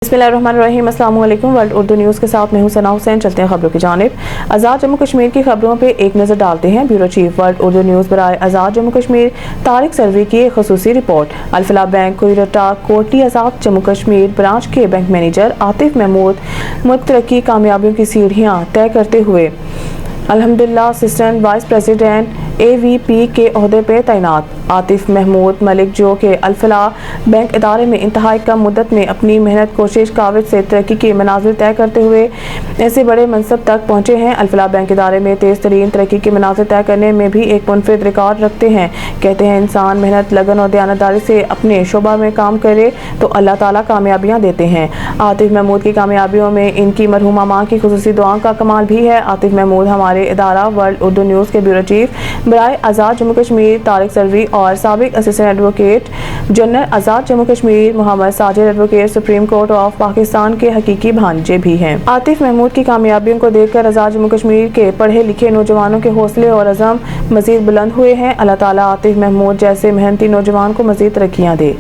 बिस्मिल्लाहिर्रहमानिर्रहीम। अस्सलाम वालेकुम। वर्ल्ड उर्दू न्यूज़ के साथ मैं हूं सना हुसैन। चलते हैं खबरों की जानिब। आज़ाद जम्मू कश्मीर की खबरों पे एक नज़र डालते हैं। Bureau chief world Urdu news बराए आज़ाद जम्मू कश्मीर तारिक सरवी की एक खसूसी रिपोर्ट। अल-फलाह बैंक कोयटा कोटली आज़ाद जम्मू कश्मीर ब्रांच के बैंक मैनेजर आतिफ महमूद मुल्क तरक्की कामयाबियों की सीढ़ियाँ तय करते हुए अल्हम्दुलिल्लाह असिस्टेंट वाइस प्रेसिडेंट AVP के ओहदे पे तैनात। आतिफ महमूद मलिक जो कि अल-फलाह बैंक इदारे में इंतहाई कम मुद्दत में अपनी मेहनत कोशिश काविज से तरक्की के मनाजिर तय करते हुए ऐसे बड़े मनसब तक पहुँचे हैं। अल-फलाह बैंक इदारे में तेज़ तरीन तरक्की के मनाजिर तय करने में भी एक मुनफरिद रिकॉर्ड रखते हैं। कहते हैं इंसान मेहनत लगन और दयानतदारी से अपने शोबा में काम करे तो अल्लाह ताला कामयाबियाँ देते हैं। आतिफ महमूद की कामयाबियों में इनकी मरहूमा माँ की खुसूसी दुआओं का कमाल भी है। आतिफ महमूद हमारे इदारा वर्ल्ड उर्दू न्यूज़ के ब्यूरो चीफ बराए आज़ाद जम्मू कश्मीर तारिक सरवी और साबिक assistant advocate general Azad Jammu Kashmir Mohammad Sajid advocate supreme court of Pakistan के हकीकी भांजे भी हैं। आतिफ महमूद की कामयाबियों को देखकर आज़ाद जम्मू कश्मीर के पढ़े लिखे नौजवानों के हौसले और अज़म मज़ीद बुलंद हुए हैं। अल्लाह ताला आतिफ महमूद जैसे मेहनती नौजवान को मज़ीद तरक्कियाँ दे।